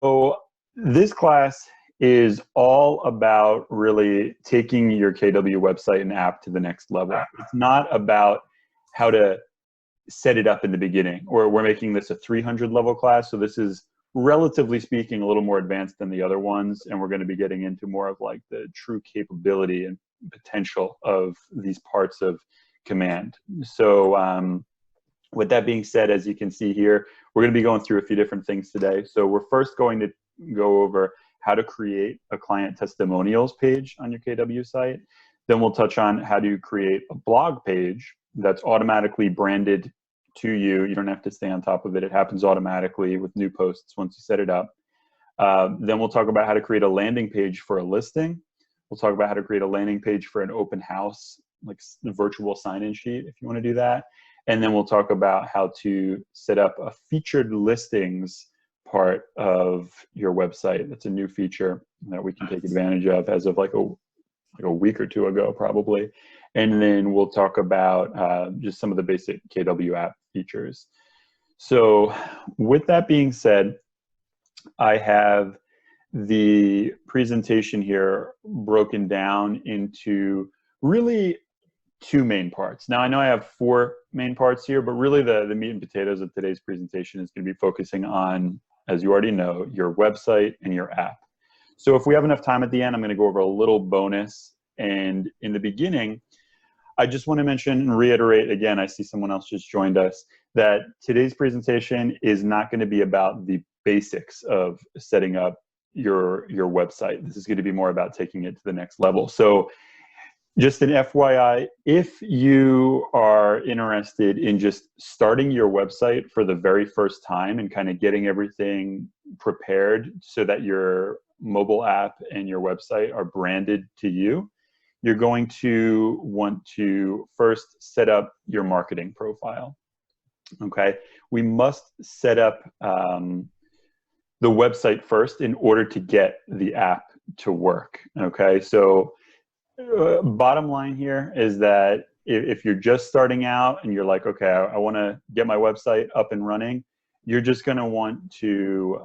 So this class is all about really taking your KW website and app to the next level. It's not about how to set it up in the beginning, or we're making this a 300 level class. So this is, relatively speaking, a little more advanced than the other ones. And we're going to be getting into more of like the true capability and potential of these parts of command. So with that being said, as you can see here, we're going to be going through a few different things today. So we're first going to go over how to create a client testimonials page on your KW site. Then we'll touch on how to create a blog page that's automatically branded to you. You don't have to stay on top of it. It happens automatically with new posts once you set it up. Then we'll talk about how to create a landing page for a listing. We'll talk about how to create a landing page for an open house, like the virtual sign-in sheet, if you want to do that. And then we'll talk about how to set up a featured listings part of your website. That's a new feature that we can take advantage of as of like a week or two ago, probably. And then we'll talk about just some of the basic KW app features. So with that being said, I have the presentation here broken down into really two main parts. Now, I know I have four main parts here, but really the meat and potatoes of today's presentation is going to be focusing on, as you already know, your website and your app. So if we have enough time at the end, I'm going to go over a little bonus. And in the beginning, I just want to mention and reiterate again, I see someone else just joined us, that today's presentation is not going to be about the basics of setting up your website. This is going to be more about taking it to the next level. So just an FYI, if you are interested in just starting your website for the very first time and kind of getting everything prepared so that your mobile app and your website are branded to you, you're going to want to first set up your marketing profile. Okay, we must set up the website first in order to get the app to work. Okay, so bottom line here is that if you're just starting out and you're like, okay, I want to get my website up and running, you're just going to want to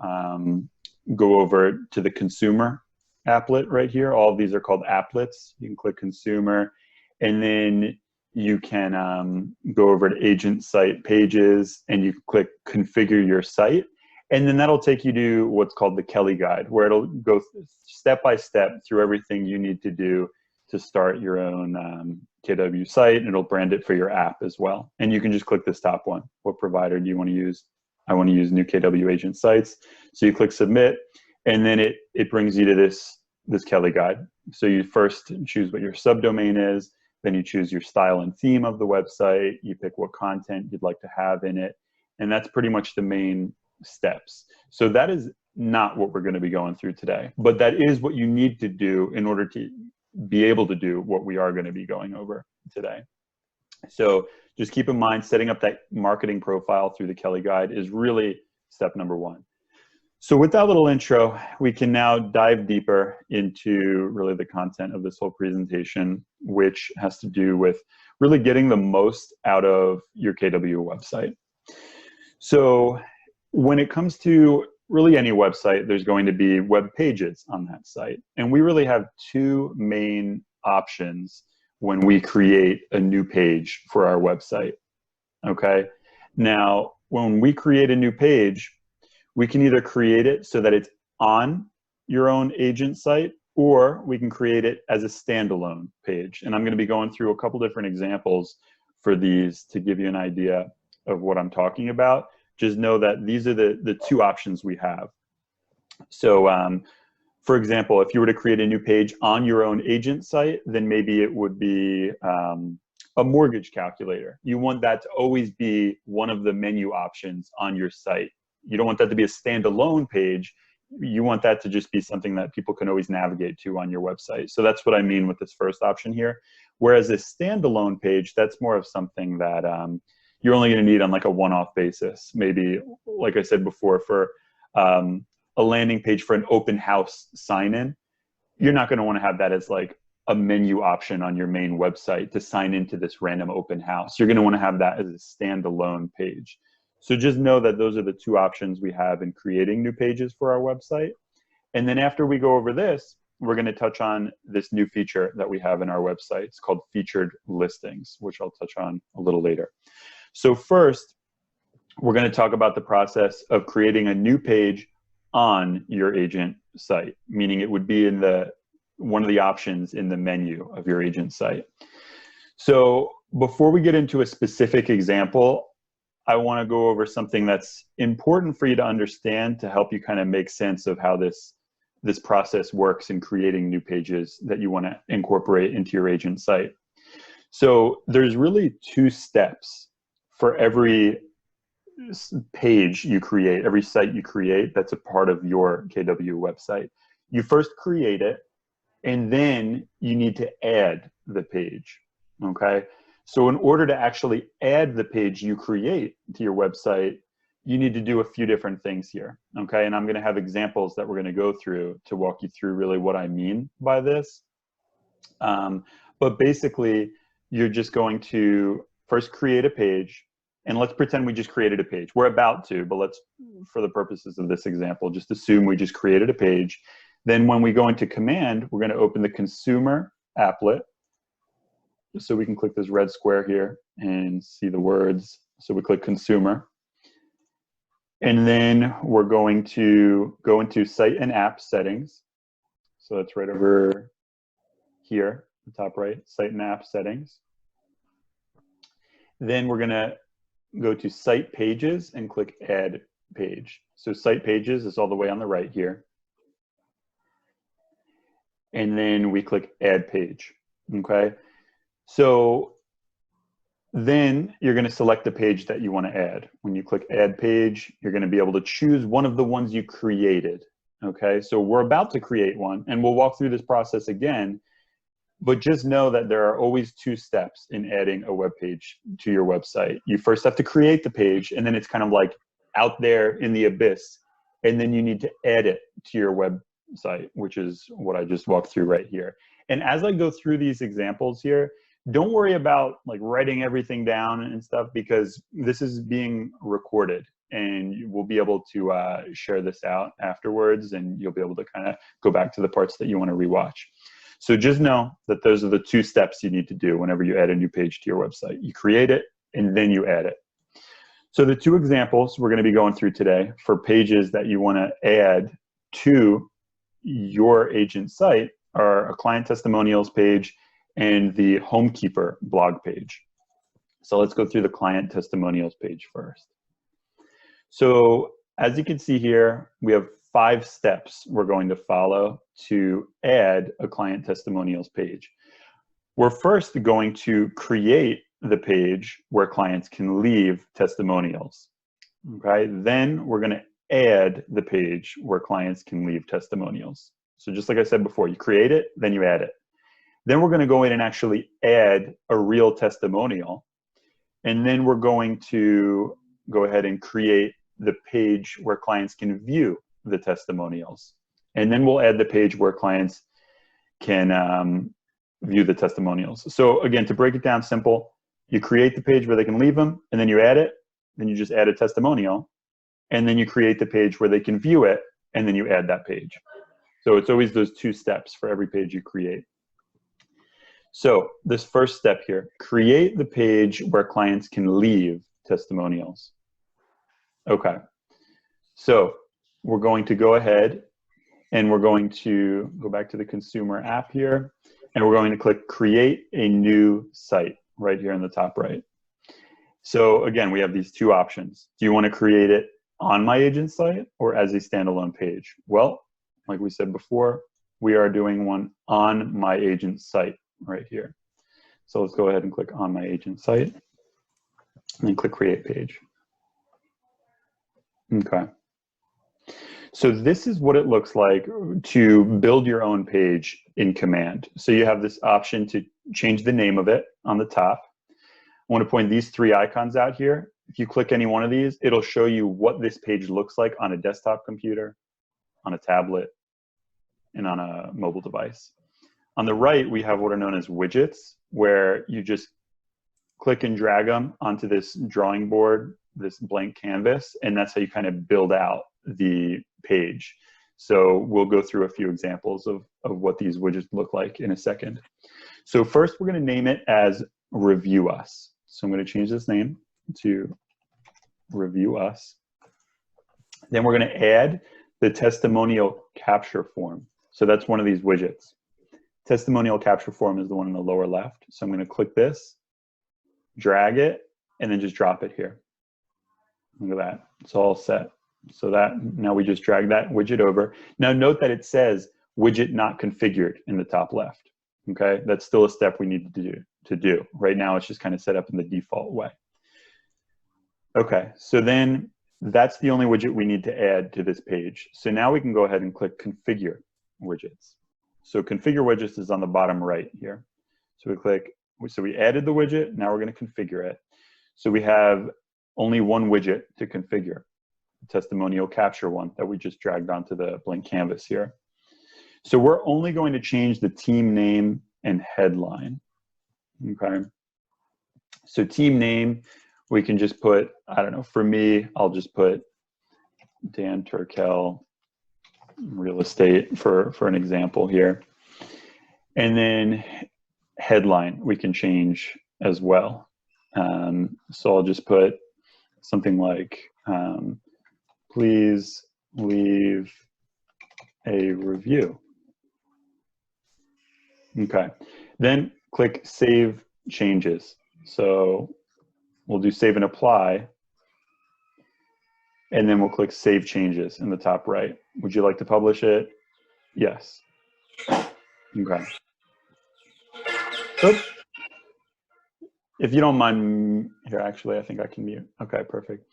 go over to the consumer applet right here. All of these are called applets. You can click consumer, and then you can go over to agent site pages, and you click configure your site. And then that'll take you to what's called the Kelly guide, where it'll go step by step through everything you need to do to start your own KW site, and it'll brand it for your app as well. And you can just click this top one. What provider do you want to use? I want to use new KW agent sites. So you click submit, and then it brings you to this Kelly guide. So you first choose what your subdomain is, then you choose your style and theme of the website, you pick what content you'd like to have in it, and that's pretty much the main steps. So that is not what we're going to be going through today, but that is what you need to do in order to be able to do what we are going to be going over today. So just keep in mind, setting up that marketing profile through the Kelly guide is really step number one. So with that little intro, we can now dive deeper into really the content of this whole presentation, which has to do with really getting the most out of your KW website. So when it comes to really any website, there's going to be web pages on that site. And we really have two main options when we create a new page for our website. Okay. Now, when we create a new page, we can either create it so that it's on your own agent site, or we can create it as a standalone page. And I'm going to be going through a couple different examples for these to give you an idea of what I'm talking about. Just know that these are the two options we have. So for example, if you were to create a new page on your own agent site, then maybe it would be a mortgage calculator. You want that to always be one of the menu options on your site. You don't want that to be a standalone page. You want that to just be something that people can always navigate to on your website. So that's what I mean with this first option here. Whereas a standalone page, that's more of something that you're only going to need on like a one-off basis. Maybe, like I said before, for a landing page for an open house sign-in, you're not going to want to have that as like a menu option on your main website to sign into this random open house. You're going to want to have that as a standalone page. So just know that those are the two options we have in creating new pages for our website. And then after we go over this, we're going to touch on this new feature that we have in our website. It's called featured listings, which I'll touch on a little later. So first, we're going to talk about the process of creating a new page on your agent site, meaning it would be in one of the options in the menu of your agent site. So before we get into a specific example, I want to go over something that's important for you to understand to help you kind of make sense of how this process works in creating new pages that you want to incorporate into your agent site. So there's really two steps for every page you create, every site you create that's a part of your KW website. You first create it, and then you need to add the page, okay? So in order to actually add the page you create to your website, you need to do a few different things here, okay? And I'm gonna have examples that we're gonna go through to walk you through really what I mean by this. But basically, you're just going to first create a page, and let's pretend we just created a page. We're about to, but let's, for the purposes of this example, just assume we just created a page. Then when we go into command, we're gonna open the consumer applet. So we can click this red square here and see the words. So we click consumer. And then we're going to go into site and app settings. So that's right over here, the top right, site and app settings. Then we're gonna go to site pages and click add page. So site pages is all the way on the right here. And then we click add page, okay? So then you're going to select the page that you want to add. When you click add page, you're going to be able to choose one of the ones you created, okay? So we're about to create one, and we'll walk through this process again, but just know that there are always two steps in adding a web page to your website. You first have to create the page, and then it's kind of like out there in the abyss, and then you need to add it to your website, which is what I just walked through right here. And as I go through these examples here, don't worry about like writing everything down and stuff, because this is being recorded and we'll be able to share this out afterwards, and you'll be able to kind of go back to the parts that you want to rewatch. So just know that those are the two steps you need to do whenever you add a new page to your website. You create it and then you add it. So the two examples we're going to be going through today for pages that you want to add to your agent site are a client testimonials page and the Homekeeper blog page. So let's go through the client testimonials page first. So as you can see here, we have 5 steps we're going to follow to add a client testimonials page. We're first going to create the page where clients can leave testimonials, okay? Then we're gonna add the page where clients can leave testimonials. So just like I said before, you create it, then you add it. Then we're going to go in and actually add a real testimonial. And then we're going to go ahead and create the page where clients can view the testimonials. And then we'll add the page where clients can view the testimonials. So again, to break it down simple, you create the page where they can leave them, and then you add it, then you just add a testimonial, and then you create the page where they can view it, and then you add that page. So it's always those 2 steps for every page you create. So this first step here, create the page where clients can leave testimonials. Okay, so we're going to go ahead and we're going to go back to the consumer app here, and we're going to click create a new site right here in the top right. So again, we have these 2 options. Do you want to create it on my agent site or as a standalone page? Well, like we said before, we are doing one on my agent site right here. So let's go ahead and click on my agent site and then click create page. Okay. So this is what it looks like to build your own page in Command. So you have this option to change the name of it on the top. I want to point these 3 icons out here. If you click any one of these, it'll show you what this page looks like on a desktop computer, on a tablet, and on a mobile device. On the right, we have what are known as widgets, where you just click and drag them onto this drawing board this blank canvas, and that's how you kind of build out the page. So we'll go through a few examples of what these widgets look like in a second. So first, we're going to name it as Review Us. So I'm going to change this name to Review Us. Then we're going to add the testimonial capture form. So that's one of these widgets. Testimonial capture form is the one in the lower left. So I'm going to click this, drag it, and then just drop it here. Look at that. It's all set. So that now we just drag that widget over. Now note that it says widget not configured in the top left. Okay, that's still a step we need to do. Right now it's just kind of set up in the default way. Okay, so then that's the only widget we need to add to this page. So now we can go ahead and click Configure Widgets. So Configure Widgets is on the bottom right here. So we click, so we added the widget, now we're going to configure it. So we have only one widget to configure, the testimonial capture one that we just dragged onto the blank canvas here. So we're only going to change the team name and headline. Okay. So team name, we can just put, I don't know, for me, I'll just put Dan Turkel Real Estate for an example here. And then headline, we can change as well. So I'll just put something like, please leave a review. Okay, then click Save Changes. So we'll do Save and Apply, and then we'll click Save Changes in the top right. Would you like to publish it? Yes. Okay. Oops. If you don't mind, here, actually, I think I can mute. Okay, perfect.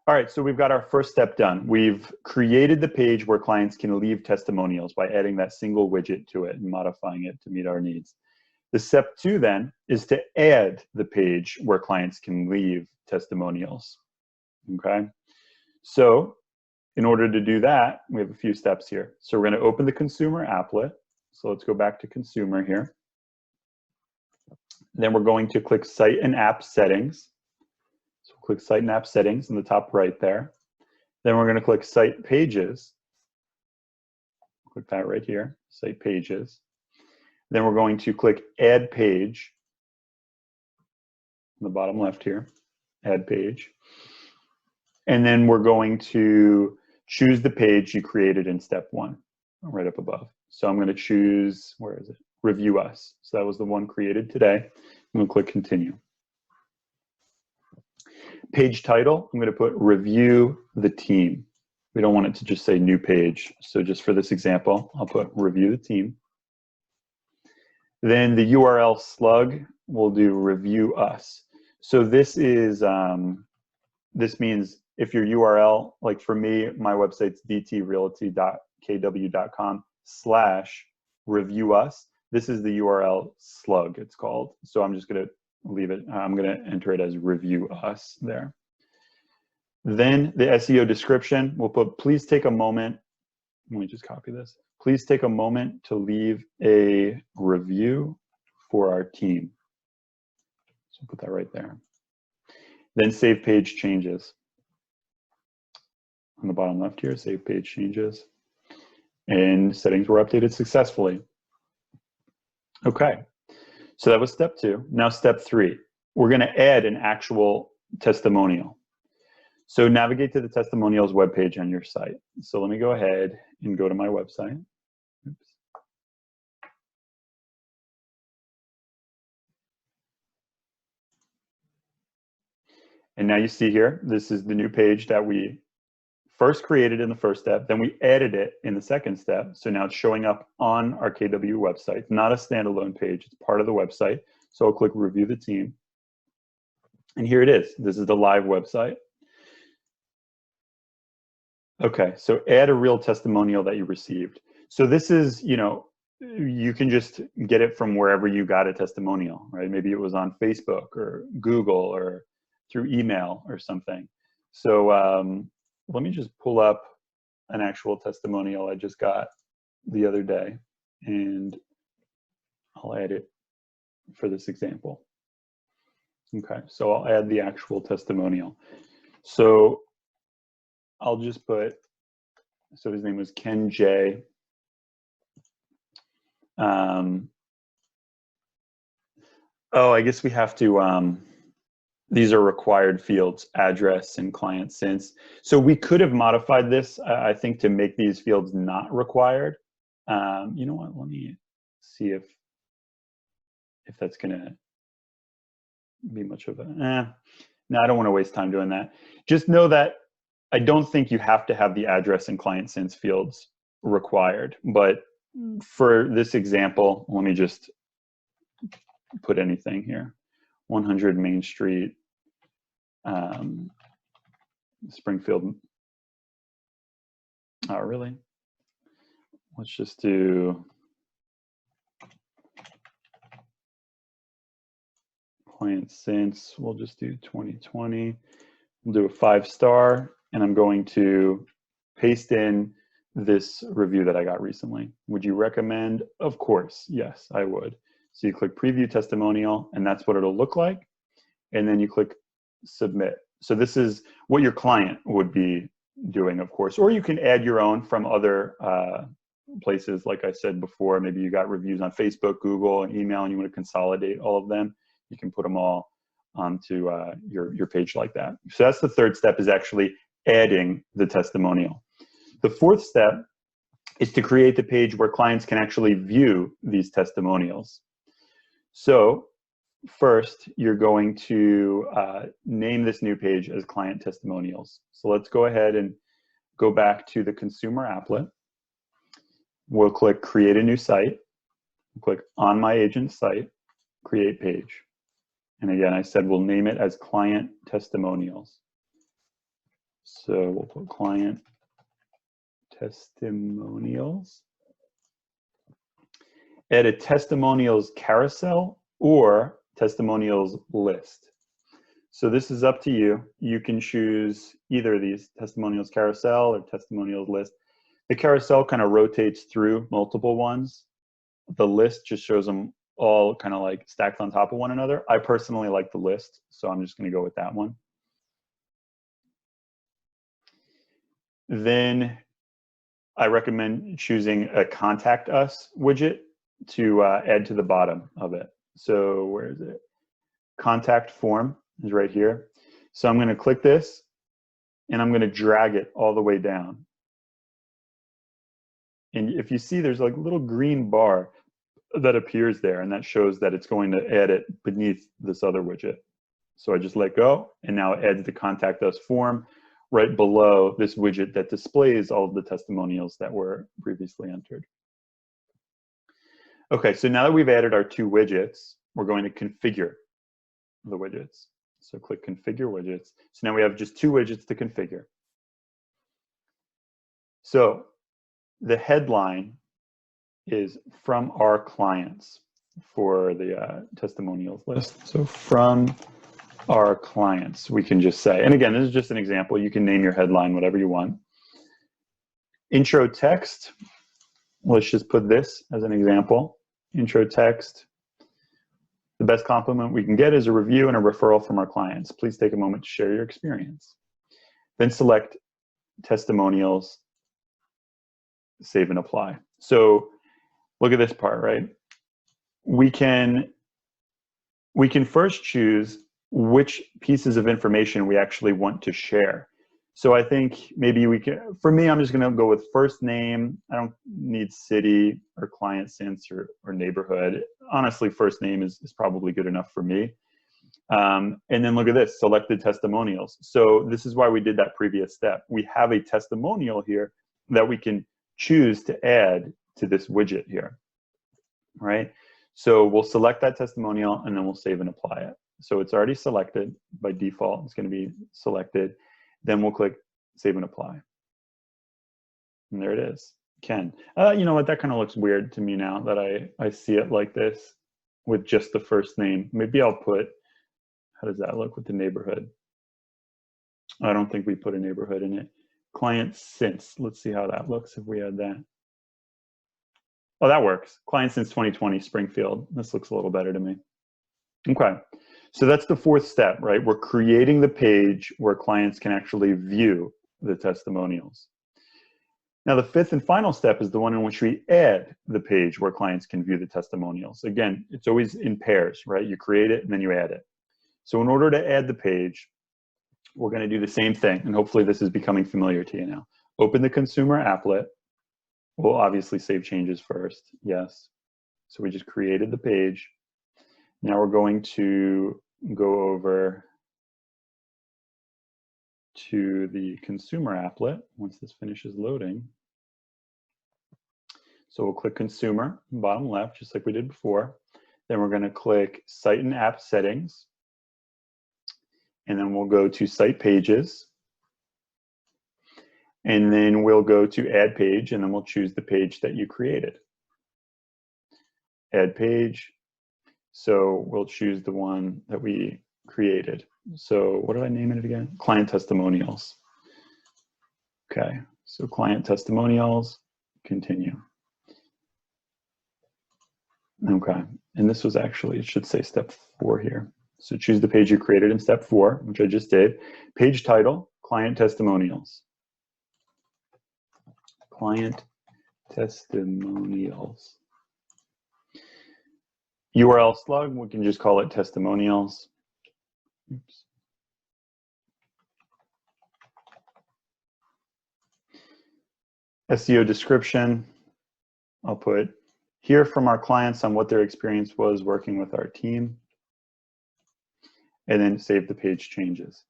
All right, so we've got our first step done. We've created the page where clients can leave testimonials by adding that single widget to it and modifying it to meet our needs. The step 2 then is to add the page where clients can leave testimonials, okay? So in order to do that, we have a few steps here. So we're gonna open the consumer applet. So let's go back to consumer here. Then we're going to click Site and App Settings. So click Site and App Settings in the top right there. Then we're going to click Site Pages. Click that right here, Site Pages. Then we're going to click Add Page in the bottom left here, Add Page. And then we're going to choose the page you created in step 1, right up above. So I'm going to choose, where is it? Review Us. So that was the one created today. I'm going to click Continue. Page title, I'm going to put Review the Team. We don't want it to just say New Page. So just for this example, I'll put Review the Team. Then the URL slug, we'll do Review Us. So this is, this means if your URL, like for me, my website's dtrealty.kw.com/review us. This is the URL slug, it's called. So I'm just going to leave it. I'm going to enter it as Review Us there. Then the SEO description, we'll put, please take a moment. Let me just copy this. Please take a moment to leave a review for our team. So put that right there. Then save page changes. On the bottom left here, save page changes. And settings were updated successfully. Okay, so that was step 2. Now step 3, we're going to add an actual testimonial. So navigate to the testimonials webpage on your site. So let me go ahead and go to my website. Oops. And now you see here, this is the new page that we first created in the first step, then we added it in the second step. So now it's showing up on our KW website. It's not a standalone page, it's part of the website. So I'll click Review the Team. And here it is. This is the live website. Okay, so add a real testimonial that you received. So this is, you know, you can just get it from wherever you got a testimonial, right? Maybe it was on Facebook or Google or through email or something. So let me just pull up an actual testimonial I just got the other day, and I'll add it for this example. Okay, so I'll add the actual testimonial. So I'll just put, so his name was Ken J. Oh, I guess we have to, these are required fields, address and client since. So we could have modified this, I think, to make these fields not required. You know what, let me see if that's gonna be much of a, no, I don't wanna waste time doing that. Just know that I don't think you have to have the address and client since fields required, but for this example, let me just put anything here. 100 Main Street, Springfield. Oh, really? Let's just do client since. We'll just do 2020. We'll do a 5-star, and I'm going to paste in this review that I got recently. Would you recommend? Of course, yes, I would. So you click preview testimonial, and that's what it'll look like. And then you click submit. So this is what your client would be doing, of course, or you can add your own from other places. Like I said before, maybe you got reviews on Facebook, Google, and email, and you want to consolidate all of them. You can put them all onto your page like that. So that's the third step, is actually adding the testimonial. The fourth step is to create the page where clients can actually view these testimonials. So first, you're going to name this new page as client testimonials. So let's go ahead and go back to the consumer applet. We'll click create a new site. We'll click on my agent site, create page. And again, I said we'll name it as client testimonials. So we'll put client testimonials. Add a testimonials carousel or testimonials list. So this is up to you. You can choose either of these, testimonials carousel or testimonials list. The carousel kind of rotates through multiple ones. The list just shows them all kind of like stacked on top of one another. I personally like the list, so I'm just going to go with that one. Then I recommend choosing a contact us widget to add to the bottom of it. So where is it? Contact form is right here. So I'm going to click this and I'm going to drag it all the way down. And if you see, there's like a little green bar that appears there, and that shows that it's going to add it beneath this other widget. So I just let go, and now it adds the contact us form right below this widget that displays all of the testimonials that were previously entered. Okay, so now that we've added our 2 widgets, we're going to configure the widgets. So click configure widgets. So now we have just 2 widgets to configure. So the headline is from our clients for the testimonials list. So from our clients, we can just say, and again, this is just an example. You can name your headline whatever you want. Intro text, let's just put this as an example. Intro text, the best compliment we can get is a review and a referral from our clients. Please take a moment to share your experience. Then select testimonials, save and apply. So look at this part, right? We can first choose which pieces of information we actually want to share. So I think maybe we can, for me, I'm just gonna go with first name. I don't need city or client since or neighborhood. Honestly, first name is probably good enough for me. And then look at this, selected testimonials. So this is why we did that previous step. We have a testimonial here that we can choose to add to this widget here, right? So we'll select that testimonial and then we'll save and apply it. So it's already selected by default. It's going to be selected. Then we'll click save and apply. And there it is, Ken. You know what, that kind of looks weird to me now that I see it like this with just the first name. Maybe I'll put, how does that look with the neighborhood? I don't think we put a neighborhood in it. Client since, let's see how that looks if we add that. Oh, that works. Client since 2020, Springfield. This looks a little better to me. Okay, So that's the fourth step, right? We're creating the page where clients can actually view the testimonials. Now, the fifth and final step is the one in which we add the page where clients can view the testimonials. Again, it's always in pairs, right? You create it and then you add it. So in order to add the page, we're going to do the same thing. And hopefully this is becoming familiar to you now. Open the consumer applet. We'll obviously save changes first. Yes. So we just created the page. Now we're going to go over to the consumer applet once this finishes loading. So we'll click consumer, bottom left, just like we did before. Then we're going to click site and app settings. And then we'll go to site pages. And then we'll go to add page, and then we'll choose the page that you created. Add page. So we'll choose the one that we created. So what did I name it again? Client testimonials. Okay, so client testimonials, continue. Okay, and this was actually, it should say step 4 here. So choose the page you created in step 4, which I just did. Page title, client testimonials. Client testimonials. URL slug, we can just call it testimonials. Oops. SEO description, I'll put hear from our clients on what their experience was working with our team, and then save the page changes.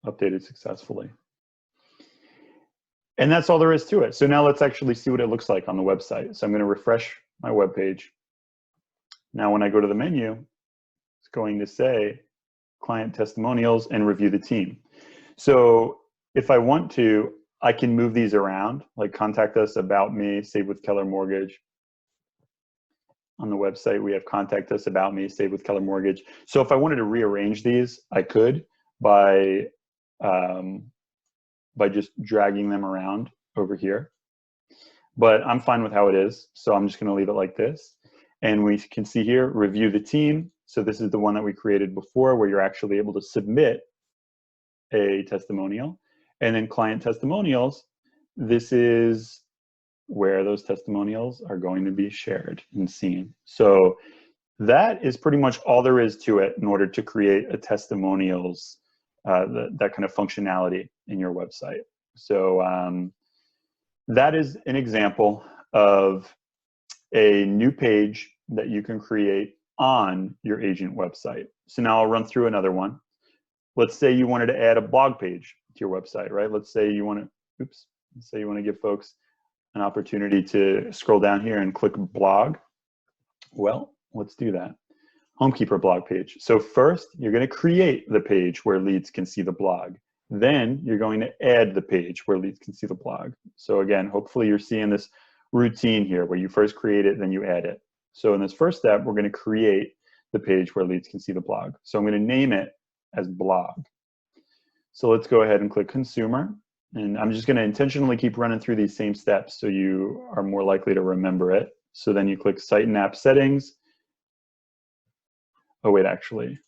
Updated successfully. And that's all there is to it. So now let's actually see what it looks like on the website. So I'm going to refresh my web page. Now when I go to the menu, it's going to say client testimonials and review the team. So if I want to, I can move these around, like contact us, about me, save with Keller Mortgage. On the website, we have contact us, about me, save with Keller Mortgage. So if I wanted to rearrange these, I could by just dragging them around over here. But I'm fine with how it is, so I'm just going to leave it like this. And we can see here, review the team. So this is the one that we created before, where you're actually able to submit a testimonial. And then client testimonials, this is where those testimonials are going to be shared and seen. So that is pretty much all there is to it in order to create a testimonials, that kind of functionality in your website. So that is an example of a new page that you can create on your agent website. So now I'll run through another one. Let's say you wanted to add a blog page to your website, right? Let's say you want to, let's say you want to give folks an opportunity to scroll down here and click blog. Well, let's do that. Homekeeper blog page. So first, you're going to create the page where leads can see the blog. Then you're going to add the page where leads can see the blog. So again, hopefully you're seeing this routine here where you first create it, then you add it. So in this first step, we're going to create the page where leads can see the blog. So I'm going to name it as blog. So let's go ahead and click consumer. And I'm just going to intentionally keep running through these same steps so you are more likely to remember it. So then you click site and app settings. Oh wait, actually,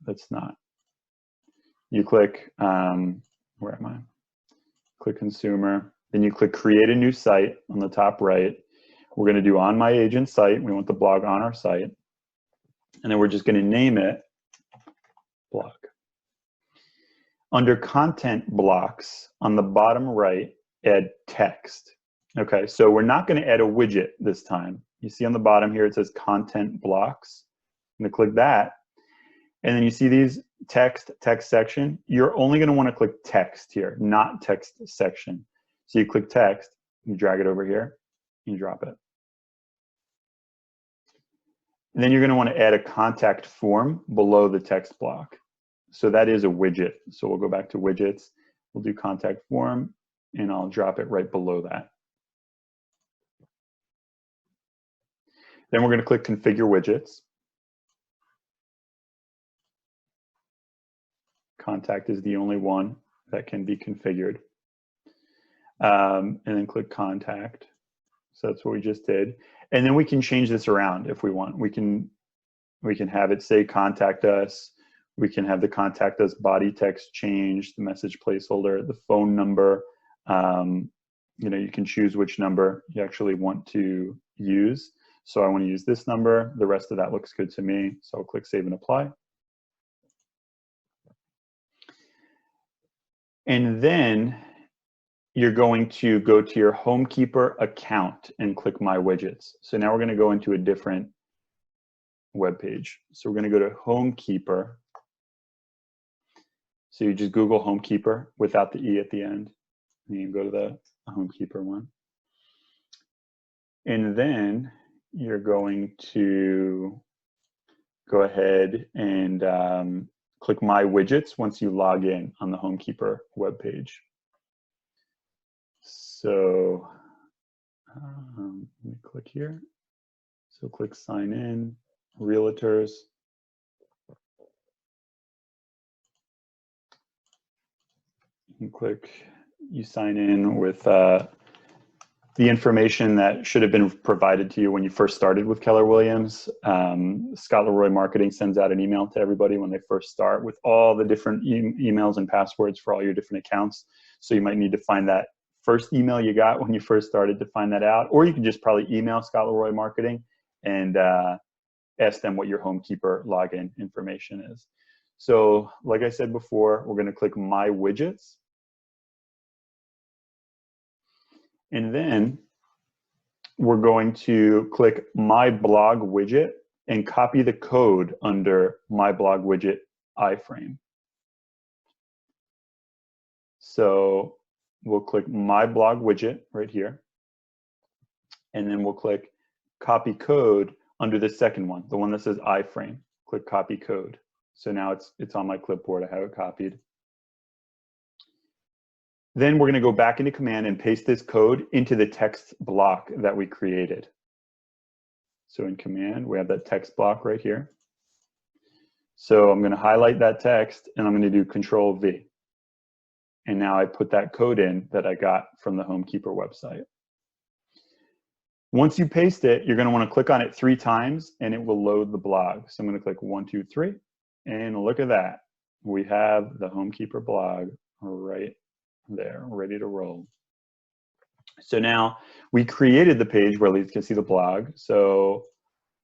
that's not. You click, where am I? Click consumer. Then you click create a new site on the top right. We're going to do on my agent site. We want the blog on our site. And then we're just going to name it blog. Under content blocks on the bottom right, add text. Okay, so we're not going to add a widget this time. You see on the bottom here, it says content blocks. I'm going to click that. And then you see these text section. You're only going to want to click text here, not text section. So you click text, you drag it over here, you drop it. And then you're going to want to add a contact form below the text block. So that is a widget. So we'll go back to widgets. We'll do contact form, and I'll drop it right below that. Then we're going to click configure widgets. Contact is the only one that can be configured. And then click contact. So that's what we just did. And then we can change this around if we want. We can We can have it say contact us. We can have the contact us body text change, the message placeholder, the phone number. You know, you can choose which number you actually want to use. So I want to use this number. The rest of that looks good to me. So I'll click Save and Apply. And then you're going to go to your HomeKeeper account and click My Widgets. So now we're going to go into a different web page. So we're going to go to HomeKeeper. So you just Google HomeKeeper without the E at the end. And you go to the HomeKeeper one. And then you're going to go ahead and click My Widgets once you log in on the HomeKeeper web page. So let me click here. So click Sign In, Realtors. You click, you sign in with the information that should have been provided to you when you first started with Keller Williams. Scott Leroy Marketing sends out an email to everybody when they first start with all the different emails and passwords for all your different accounts. So you might need to find that first email you got when you first started to find that out, or you can just probably email Scott Leroy Marketing and ask them what your HomeKeeper login information is. So like I said before, we're going to click My Widgets. And then we're going to click My Blog Widget and copy the code under My Blog Widget iframe. So we'll click My Blog Widget right here. And then we'll click Copy Code under the second one, the one that says iframe. Click Copy Code. So now it's on my clipboard. I have it copied. Then we're going to go back into Command and paste this code into the text block that we created. So in Command, we have that text block right here. So I'm going to highlight that text and I'm going to do Control V. And now I put that code in that I got from the HomeKeeper website. Once you paste it, you're going to want to click on it 3 times and it will load the blog. So I'm going to click 1, 2, 3. And look at that. We have the HomeKeeper blog right there, ready to roll. So now we created the page where leads can see the blog. So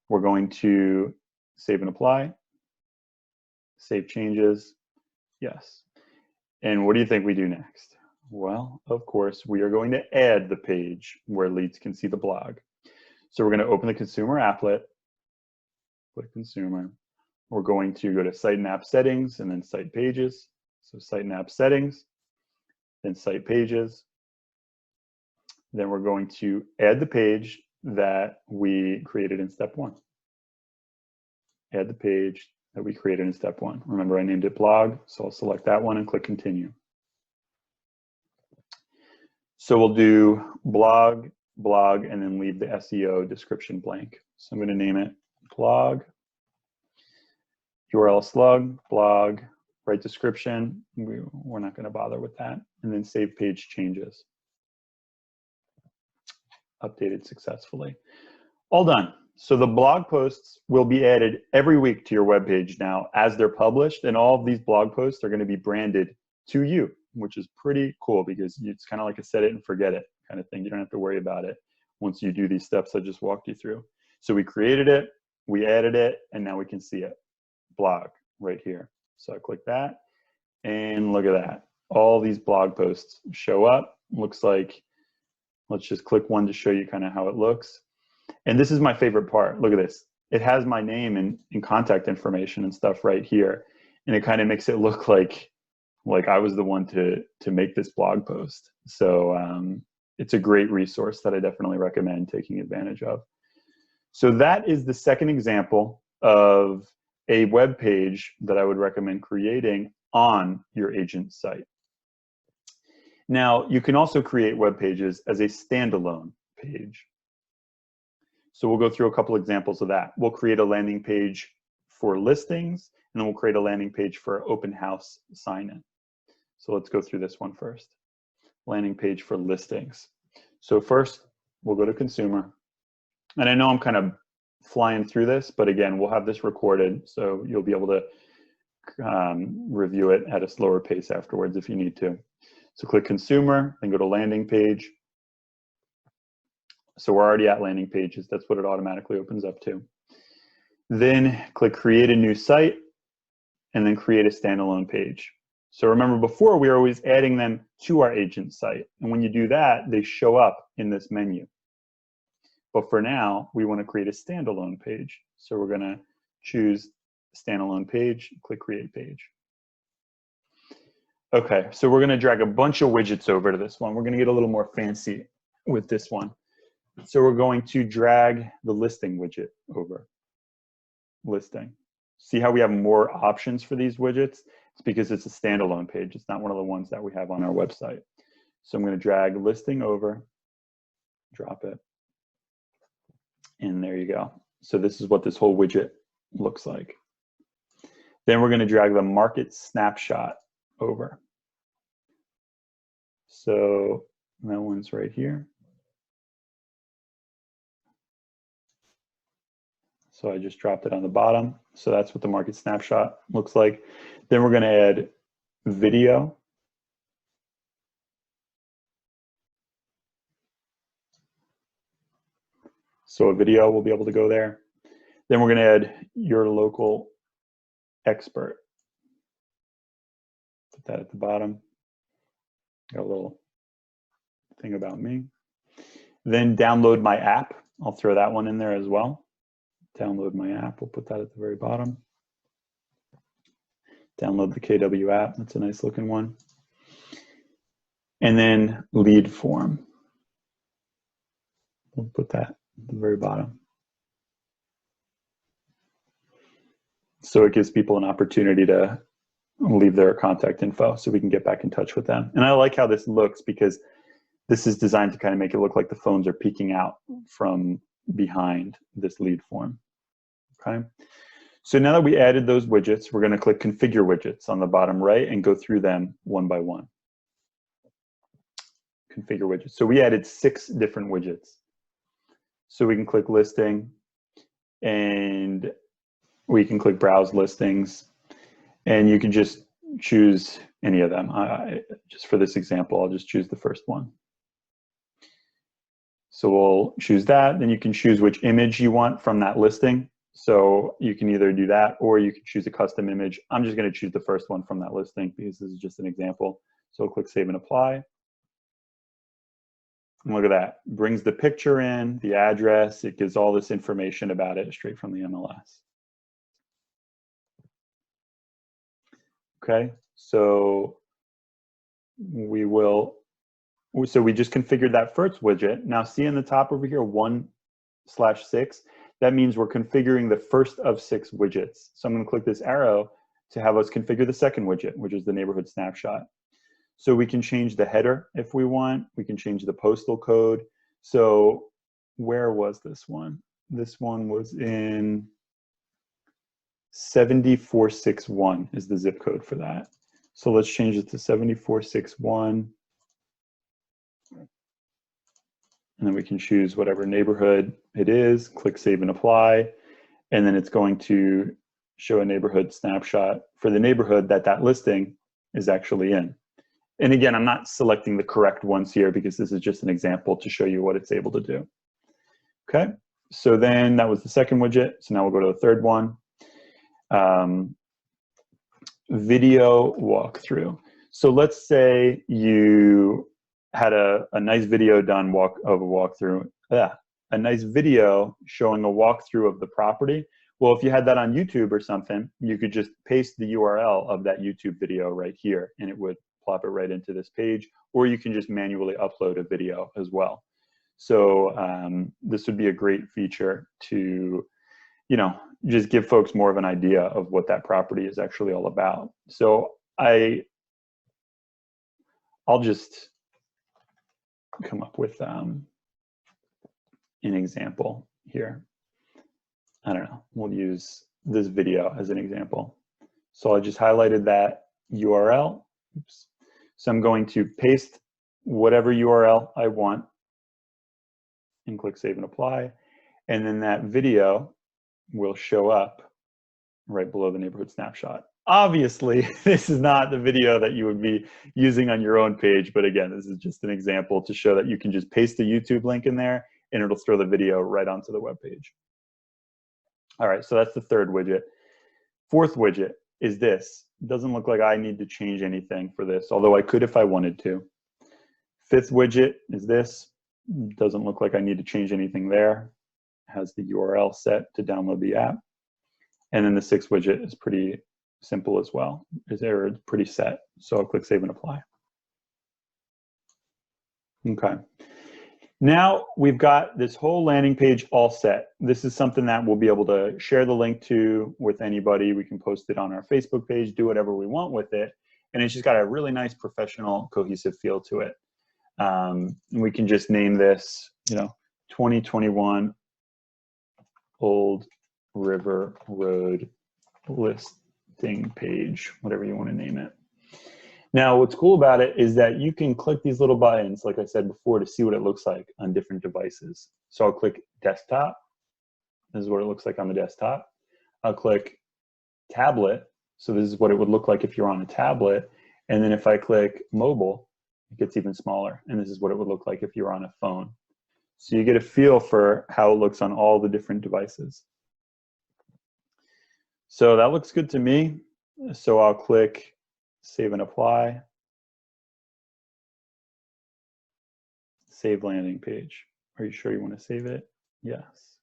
we're going to save and apply, save changes, yes. And what do you think we do next? Well, of course, we are going to add the page where leads can see the blog. So we're going to open the consumer applet, click consumer. We're going to go to Site and App Settings and then Site Pages. So Site and App Settings, then Site Pages. Then we're going to add the page that we created in step 1. Add the page that we created in step 1. Remember, I named it blog, so I'll select that one and click continue. So we'll do blog, and then leave the SEO description blank. So I'm going to name it blog, URL slug, blog, write description. We're not going to bother with that. And then save page changes. Updated successfully. All done. So the blog posts will be added every week to your webpage now as they're published, and all of these blog posts are going to be branded to you, which is pretty cool because it's kind of like a set it and forget it kind of thing. You don't have to worry about it once you do these steps I just walked you through. So we created it, we added it, and now we can see it. Blog right here. So I click that, and look at that. All these blog posts show up. Looks like, let's just click one to show you kind of how it looks. And this is my favorite part. Look at this. It has my name and contact information and stuff right here. And it kind of makes it look like I was the one to make this blog post. So it's a great resource that I definitely recommend taking advantage of. So that is the second example of a web page that I would recommend creating on your agent's site. Now, you can also create web pages as a standalone page. So we'll go through a couple examples of that. We'll create a landing page for listings, and then we'll create a landing page for open house sign-in. So let's go through this one first. Landing page for listings. So first, we'll go to consumer. And I know I'm kind of flying through this, but again, we'll have this recorded, so you'll be able to review it at a slower pace afterwards if you need to. So click consumer, then go to landing page. So we're already at landing pages. That's what it automatically opens up to. Then click create a new site, and then create a standalone page. So remember, before we were always adding them to our agent site. And when you do that, they show up in this menu. But for now, we want to create a standalone page. So we're going to choose standalone page, click create page. Okay, so we're going to drag a bunch of widgets over to this one. We're going to get a little more fancy with this one. So we're going to drag the listing widget over. Listing. See how we have more options for these widgets? It's because it's a standalone page. It's not one of the ones that we have on our website. So I'm going to drag listing over, drop it, and there you go. So this is what this whole widget looks like. Then we're going to drag the market snapshot over. So that one's right here. So I just dropped it on the bottom. So that's what the market snapshot looks like. Then we're going to add video. So a video will be able to go there. Then we're going to add your local expert. Put that at the bottom. Got a little thing about me. Then download my app. I'll throw that one in there as well. Download my app, we'll put that at the very bottom. Download the KW app, that's a nice looking one. And then lead form. We'll put that at the very bottom. So it gives people an opportunity to leave their contact info so we can get back in touch with them. And I like how this looks because this is designed to kind of make it look like the phones are peeking out from behind this lead form. Okay. So now that we added those widgets, we're going to click configure widgets on the bottom right and go through them one by one. Configure widgets. So we added 6 different widgets. So we can click listing and we can click browse listings and you can just choose any of them. Just for this example, I'll just choose the first one. So we'll choose that, then you can choose which image you want from that listing. So you can either do that or you can choose a custom image. I'm just going to choose the first one from that listing because this is just an example. So click save and apply. And look at that. It brings the picture in, the address. It gives all this information about it straight from the MLS. Okay, so we just configured that first widget. Now see in the top over here, 1/6. That means we're configuring the first of 6 widgets. So I'm going to click this arrow to have us configure the second widget, which is the neighborhood snapshot. So we can change the header if we want. We can change the postal code. So where was this one? This one was in 70461 is the zip code for that. So let's change it to 70461. And then we can choose whatever neighborhood it is, click save and apply, and then it's going to show a neighborhood snapshot for the neighborhood that that listing is actually in. And again, I'm not selecting the correct ones here because this is just an example to show you what it's able to do. Okay, so then that was the second widget. So now we'll go to the third one. Video walkthrough. So let's say you had a nice video done of a walkthrough. A nice video showing a walkthrough of the property. Well, if you had that on YouTube or something, you could just paste the URL of that YouTube video right here and it would plop it right into this page, or you can just manually upload a video as well. So this would be a great feature to, you know, just give folks more of an idea of what that property is actually all about. So I'll just come up with an example here. I don't know, we'll use this video as an example. So I just highlighted that URL. Oops. So I'm going to paste whatever URL I want and click save and apply. And then that video will show up right below the neighborhood snapshot. Obviously, this is not the video that you would be using on your own page, but again, this is just an example to show that you can just paste the YouTube link in there and it'll throw the video right onto the web page. All right, so that's the third widget. Fourth widget is this. It doesn't look like I need to change anything for this, although I could if I wanted to. Fifth widget is this. Doesn't look like I need to change anything there. Has the URL set to download the app. And then the sixth widget is pretty simple as well. It's pretty set. So I'll click Save and Apply. Okay. Now we've got this whole landing page all set. This is something that we'll be able to share the link to with anybody. We can post it on our Facebook page, do whatever we want with it. And it's just got a really nice professional, cohesive feel to it. We can just name this, 2021 Old River Road listing page, whatever you want to name it. Now, what's cool about it is that you can click these little buttons, like I said before, to see what it looks like on different devices. So I'll click desktop. This is what it looks like on the desktop. I'll click tablet. So this is what it would look like if you're on a tablet. And then if I click mobile, it gets even smaller. And this is what it would look like if you're on a phone. So you get a feel for how it looks on all the different devices. So that looks good to me. So I'll click Save and Apply. Save landing page. Are you sure you want to save it? Yes.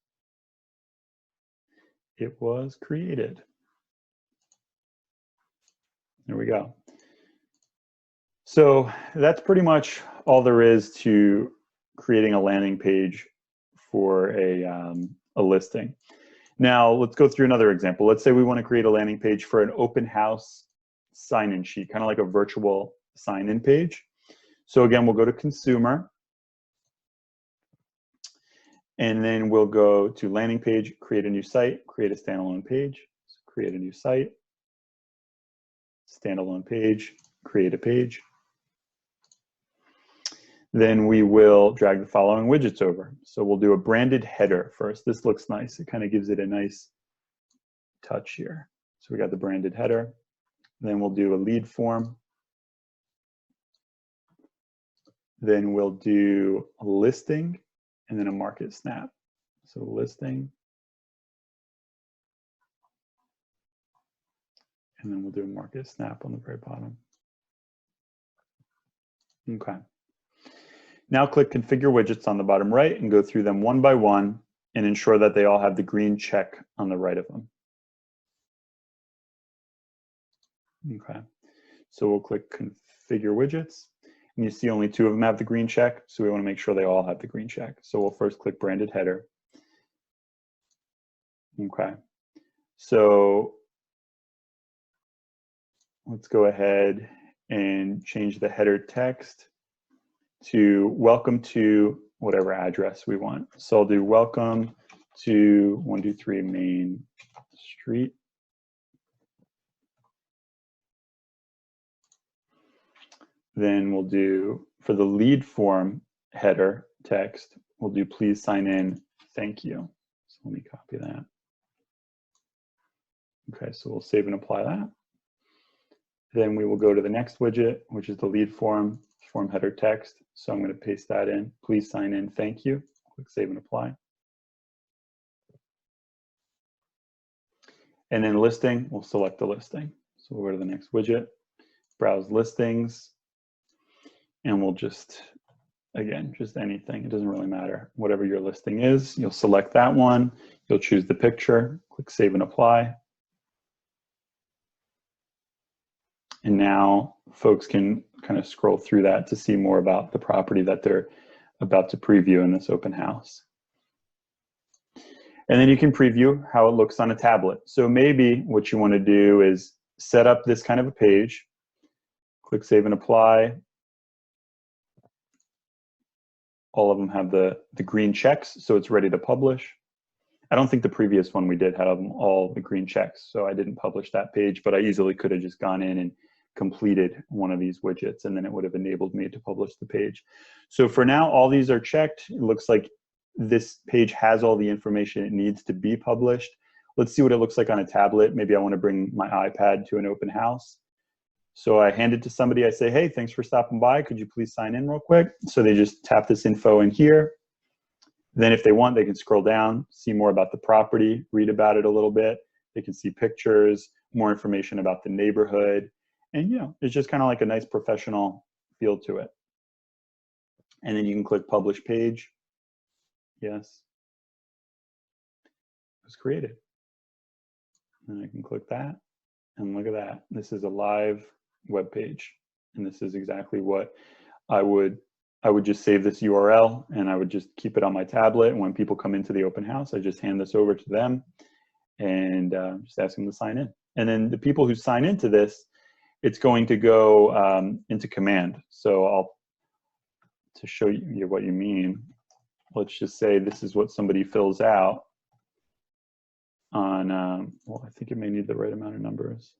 It was created. There we go. So that's pretty much all there is to creating a landing page for a listing. Now let's go through another example. Let's say we want to create a landing page for an open house sign-in sheet, kind of like a virtual sign-in page. So again, we'll go to Consumer, and then we'll go to Landing Page, Create a new site, create a standalone page, so create a new site, standalone page, create a page. Then we will drag the following widgets over. So we'll do a branded header first. This looks nice. It kind of gives it a nice touch here. So we got the branded header. Then we'll do a lead form. Then we'll do a listing and then a market snap. So listing. And then we'll do a market snap on the very bottom. Okay. Now click Configure Widgets on the bottom right and go through them one by one and ensure that they all have the green check on the right of them. Okay, so we'll click Configure Widgets, and you see only 2 of them have the green check, so we want to make sure they all have the green check. So we'll first click Branded Header. Okay, so let's go ahead and change the header text to welcome to whatever address we want. So I'll do welcome to 123 Main Street. Then we'll do, for the lead form header text, we'll do please sign in, thank you. So let me copy that. Okay, so we'll save and apply that. Then we will go to the next widget, which is the lead form header text. So I'm going to paste that in. Please sign in, thank you. Click Save and Apply. And then listing, we'll select the listing. So we'll go to the next widget, browse listings, and we'll just, again, just anything. It doesn't really matter. Whatever your listing is, you'll select that one. You'll choose the picture, click Save and Apply. And now folks can kind of scroll through that to see more about the property that they're about to preview in this open house. And then you can preview how it looks on a tablet. So maybe what you want to do is set up this kind of a page, click Save and Apply. All of them have the green checks, so it's ready to publish. I don't think the previous one we did had all the green checks, so I didn't publish that page, but I easily could have just gone in and completed one of these widgets, and then it would have enabled me to publish the page. So for now, all these are checked. It looks like this page has all the information it needs to be published. Let's see what it looks like on a tablet. Maybe I want to bring my iPad to an open house. So I hand it to somebody. I say, hey, thanks for stopping by. Could you please sign in real quick? So they just tap this info in here. Then if they want, they can scroll down, see more about the property, read about it a little bit. They can see pictures, more information about the neighborhood. And, you know, it's just kind of like a nice professional feel to it. And then you can click Publish Page. Yes. It was created. And I can click that. And look at that. This is a live web page. And this is exactly what I would just save this URL and I would just keep it on my tablet. And when people come into the open house, I just hand this over to them and just ask them to sign in. And then the people who sign into this, it's going to go into command. So to show you what you mean, let's just say this is what somebody fills out on, well, I think it may need the right amount of numbers.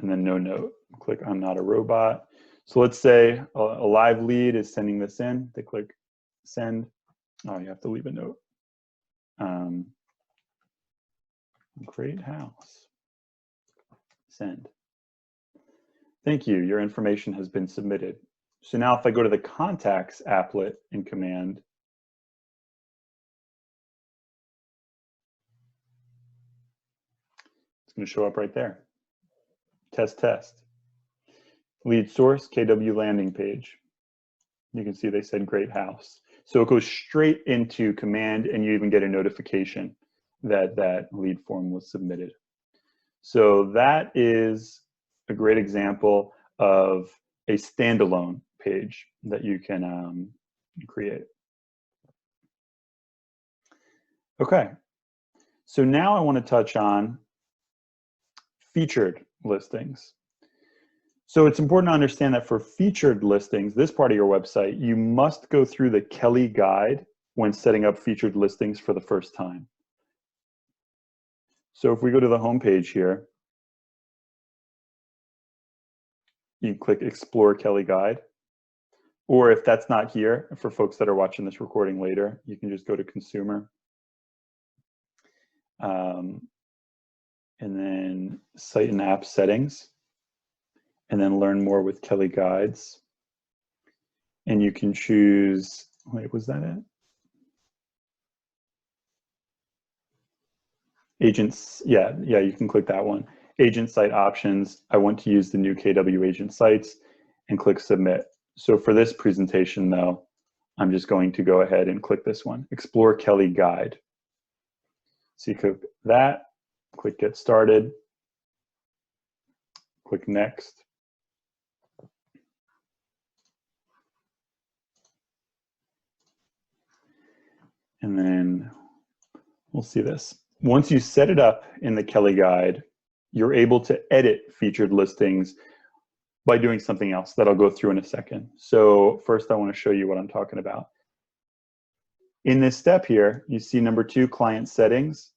And then no note, click I'm not a robot. So let's say a live lead is sending this in, they click send. Oh, you have to leave a note. Great house, send. Thank you, your information has been submitted. So now if I go to the contacts applet in command, it's going to show up right there. Test, test. Lead source, KW landing page. You can see they said great house. So it goes straight into command and you even get a notification that that lead form was submitted. So that is a great example of a standalone page that you can create. Okay, so now I want to touch on featured listings. So it's important to understand that for featured listings, this part of your website, you must go through the Kelly guide when setting up featured listings for the first time. So if we go to the home page here, you can click Explore Kelly Guide. Or if that's not here, for folks that are watching this recording later, you can just go to Consumer. And then Site and App Settings. And then Learn More with Kelly Guides. And you can choose, wait, was that it? Agents, yeah, you can click that one. Agent site options, I want to use the new KW agent sites and click submit. So for this presentation though, I'm just going to go ahead and click this one, Explore Kelly Guide. So you click that, click get started, click next. And then we'll see this. Once you set it up in the Kelly Guide, you're able to edit featured listings by doing something else that I'll go through in a second. So first I want to show you what I'm talking about. In this step here, you see number 2, client settings.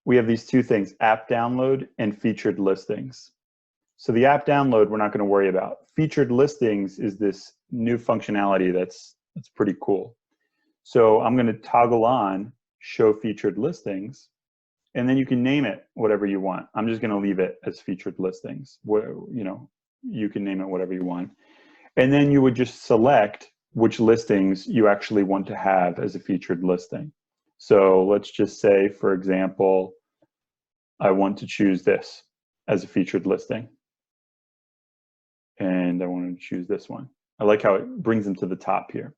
We have these two things, app download and featured listings. So the app download, we're not going to worry about. Featured listings is this new functionality that's pretty cool. So I'm going to toggle on show featured listings, and then you can name it whatever you want. I'm just going to leave it as featured listings. You can name it whatever you want. And then you would just select which listings you actually want to have as a featured listing. So let's just say, for example, I want to choose this as a featured listing. And I want to choose this one. I like how it brings them to the top here.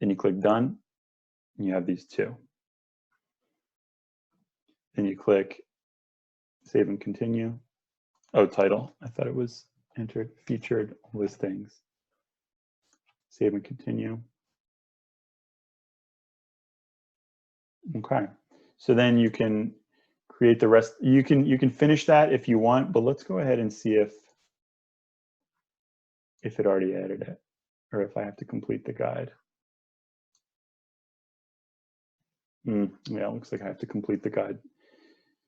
Then you click done, and you have these two. Then you click save and continue. Oh, title. I thought it was entered featured listings. Save and continue. Okay. So then you can create the rest. You can finish that if you want, but let's go ahead and see if it already added it, or if I have to complete the guide. Yeah, it looks like I have to complete the guide.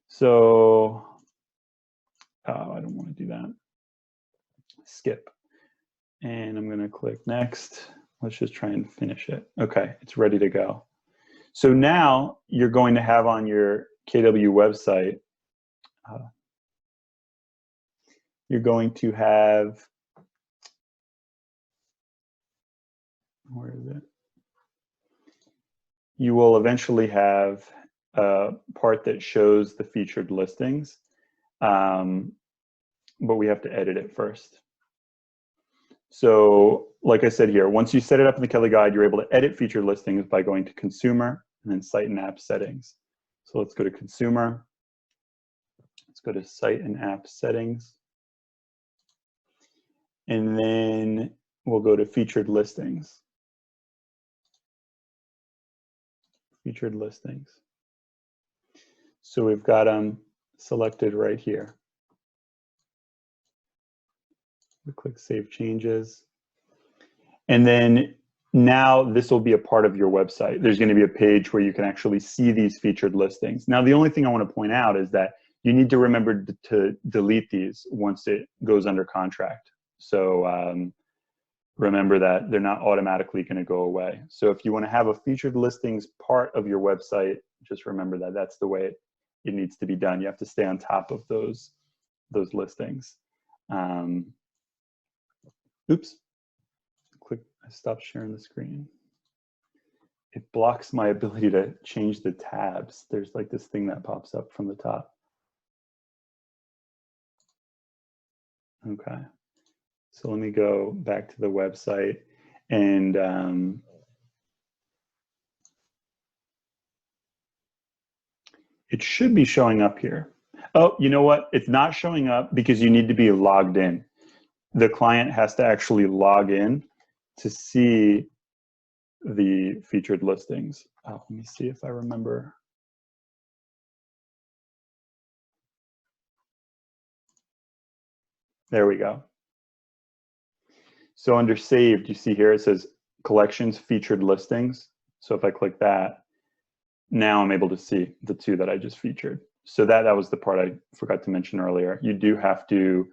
So I don't want to do that. Skip. And I'm going to click next. Let's just try and finish it. Okay, it's ready to go. So now you're going to have on your KW website, you're going to have, where is it? You will eventually have a part that shows the featured listings, but we have to edit it first. So like I said here, once you set it up in the Kelly Guide, you're able to edit featured listings by going to Consumer and then Site and App Settings. So let's go to Consumer. Let's go to Site and App Settings. And then we'll go to Featured Listings. Featured Listings. So we've got them selected right here. We click Save Changes. And then now this will be a part of your website. There's going to be a page where you can actually see these featured listings. Now, the only thing I want to point out is that you need to remember to delete these once it goes under contract. So remember that they're not automatically going to go away. So if you want to have a featured listings part of your website, just remember that that's the way it needs to be done. You have to stay on top of those listings. Oops. Click, I stopped sharing the screen. It blocks my ability to change the tabs. There's like this thing that pops up from the top. Okay, so let me go back to the website and it should be showing up here. Oh, you know what? It's not showing up because you need to be logged in. The client has to actually log in to see the featured listings. Oh, let me see if I remember. There we go. So under saved, you see here it says collections featured listings. So if I click that, now I'm able to see the two that I just featured. So that was the part I forgot to mention earlier. You do have to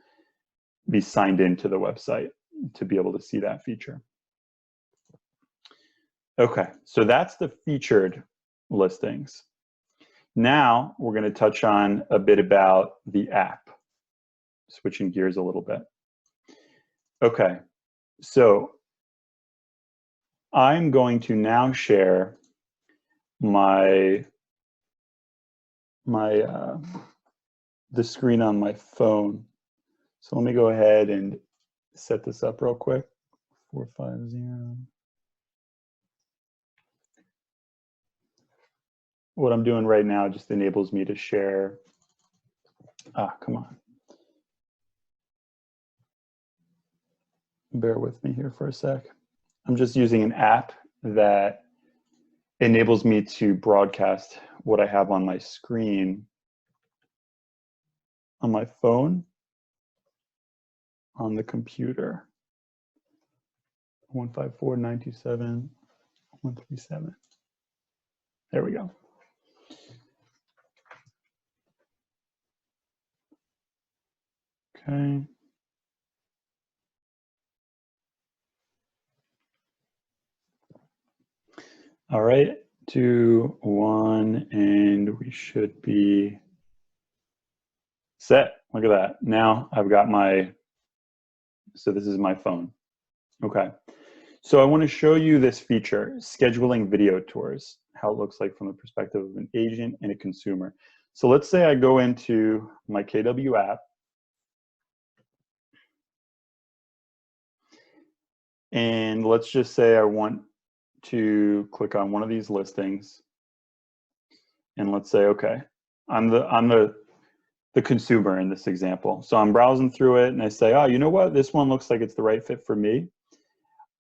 be signed into the website to be able to see that feature. Okay, so that's the featured listings. Now we're going to touch on a bit about the app, switching gears a little bit. Okay, so I'm going to now share the screen on my phone. So let me go ahead and set this up real quick. 450. What I'm doing right now just enables me to share. Come on. Bear with me here for a sec. I'm just using an app that enables me to broadcast what I have on my screen on my phone, on the computer. 154.927.137. There we go. Okay. All right, 2, 1, and we should be set. Look at that. Now I've got so this is my phone. Okay. So I want to show you this feature, scheduling video tours, how it looks like from the perspective of an agent and a consumer. So let's say I go into my KW app. And let's just say I want to click on one of these listings. And let's say, okay, I'm the consumer in this example. So I'm browsing through it and I say, oh, you know what? This one looks like it's the right fit for me.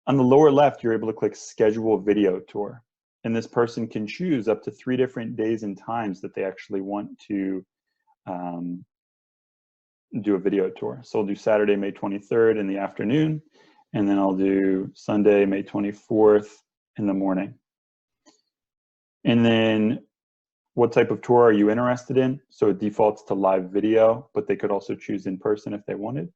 On the lower left, you're able to click schedule video tour. And this person can choose up to 3 different days and times that they actually want to do a video tour. So I'll do Saturday, May 23rd in the afternoon, and then I'll do Sunday, May 24th in the morning. And then what type of tour are you interested in? So it defaults to live video, but they could also choose in person if they wanted.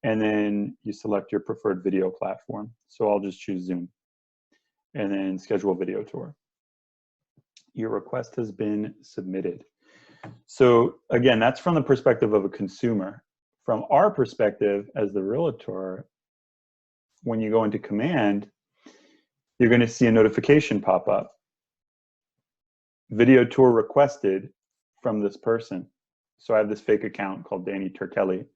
and then you select your preferred video platform. So I'll just choose Zoom, and then schedule video tour. Your request has been submitted. So again, that's from the perspective of a consumer. From our perspective as the realtor, when you go into command, you're going to see a notification pop up. Video tour requested from this person. So I have this fake account called Danny Turkelly.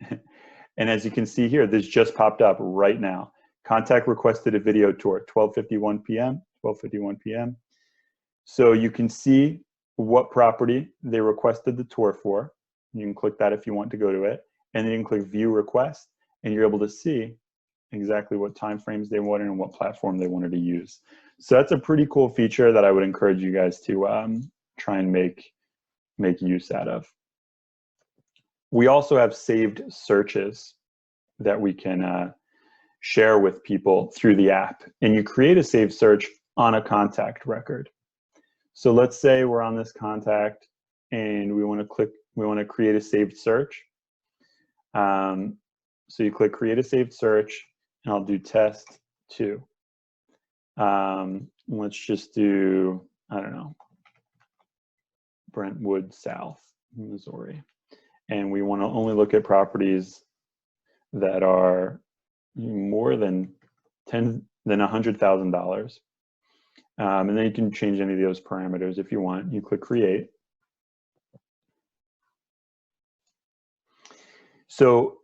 And as you can see here, this just popped up right now. Contact requested a video tour, 12:51 p.m., 12:51 p.m. So you can see what property they requested the tour for. You can click that if you want to go to it. And then you can click view request, and you're able to see exactly what time frames they wanted and what platform they wanted to use. So that's a pretty cool feature that I would encourage you guys to try and make use out of. We also have saved searches that we can share with people through the app. And you create a saved search on a contact record. So let's say we're on this contact and we want to create a saved search. So you click create a saved search, and I'll do test 2. Let's just do, I don't know, Brentwood South, Missouri. And we want to only look at properties that are more than $100,000. And then you can change any of those parameters if you want. You click create. So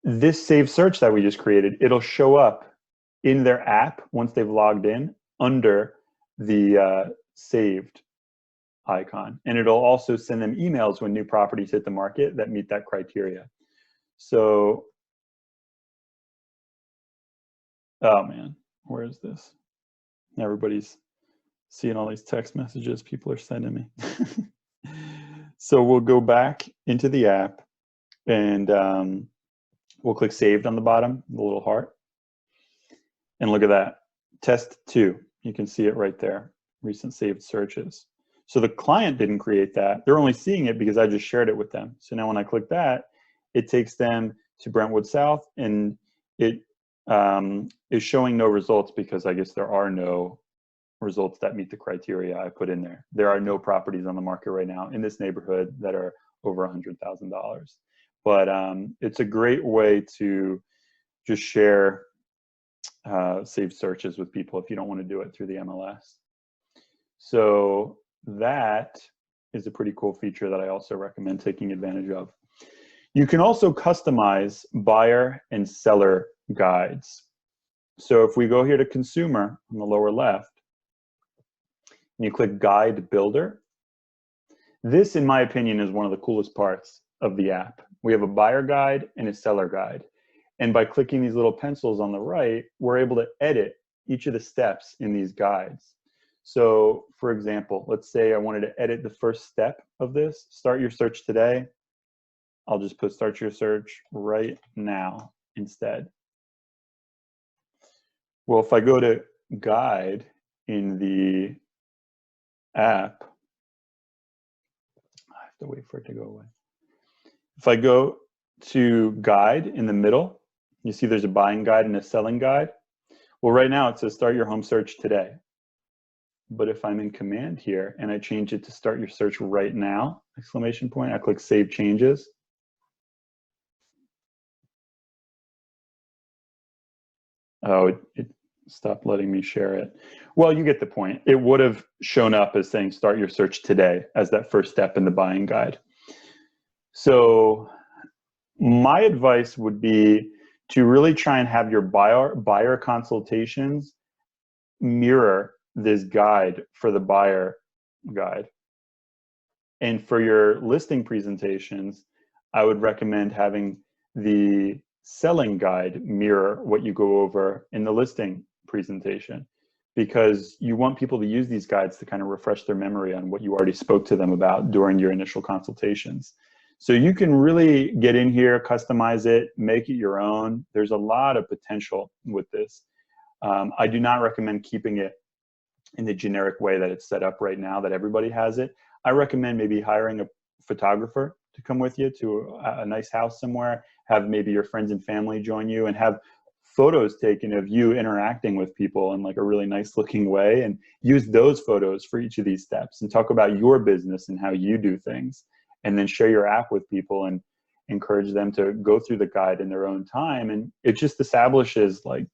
this saved search that we just created, it'll show up in their app once they've logged in under the saved icon. And it'll also send them emails when new properties hit the market that meet that criteria. So, oh man, where is this? Everybody's seeing all these text messages people are sending me. So we'll go back into the app, and we'll click saved on the bottom, the little heart. And look at that, test 2. You can see it right there, recent saved searches. So the client didn't create that. They're only seeing it because I just shared it with them. So now when I click that, it takes them to Brentwood South, and it is showing no results because I guess there are no results that meet the criteria I put in there. There are no properties on the market right now in this neighborhood that are over $100,000. But it's a great way to just share saved searches with people if you don't want to do it through the MLS. So that is a pretty cool feature that I also recommend taking advantage of. You can also customize buyer and seller guides. So if we go here to consumer on the lower left, and you click guide builder, this in my opinion is one of the coolest parts of the app. We have a buyer guide and a seller guide. And by clicking these little pencils on the right, we're able to edit each of the steps in these guides. So for example, let's say I wanted to edit the first step of this, start your search today. I'll just put start your search right now instead. Well, if I go to guide in the app, I have to wait for it to go away. If I go to guide in the middle, you see there's a buying guide and a selling guide. Well, right now it says start your home search today. But if I'm in command here and I change it to start your search right now, exclamation point, I click save changes. Oh, it stopped letting me share it. Well, you get the point. It would have shown up as saying start your search today as that first step in the buying guide. So my advice would be to really try and have your buyer consultations mirror this guide for the buyer guide. And for your listing presentations, I would recommend having the selling guide mirror what you go over in the listing presentation, because you want people to use these guides to kind of refresh their memory on what you already spoke to them about during your initial consultations. So you can really get in here, customize it, make it your own. There's a lot of potential with this. I do not recommend keeping it in the generic way that it's set up right now, that everybody has it. I recommend maybe hiring a photographer to come with you to a nice house somewhere, have maybe your friends and family join you, and have photos taken of you interacting with people in like a really nice looking way, and use those photos for each of these steps and talk about your business and how you do things, and then share your app with people and encourage them to go through the guide in their own time. And it just establishes like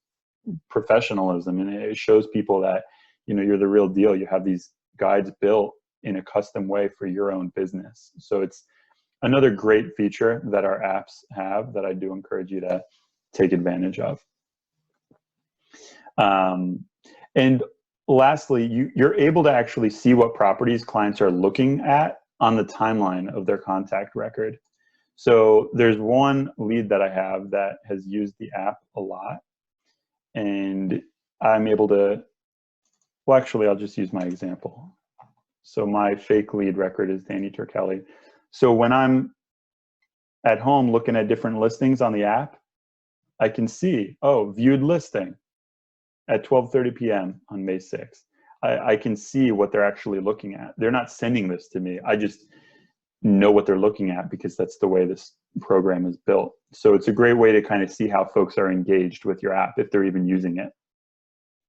professionalism, and it shows people that, you know, you're the real deal. You have these guides built in a custom way for your own business. So it's another great feature that our apps have that I do encourage you to take advantage of. And lastly, you're able to actually see what properties clients are looking at on the timeline of their contact record. So there's one lead that I have that has used the app a lot, and I'm able to, well, actually, I'll just use my example. So my fake lead record is Danny Turkelly. So when I'm at home looking at different listings on the app, I can see, oh, viewed listing at 12:30 p.m. on May 6th. I can see what they're actually looking at. They're not sending this to me. I just know what they're looking at because that's the way this program is built. So it's a great way to kind of see how folks are engaged with your app if they're even using it.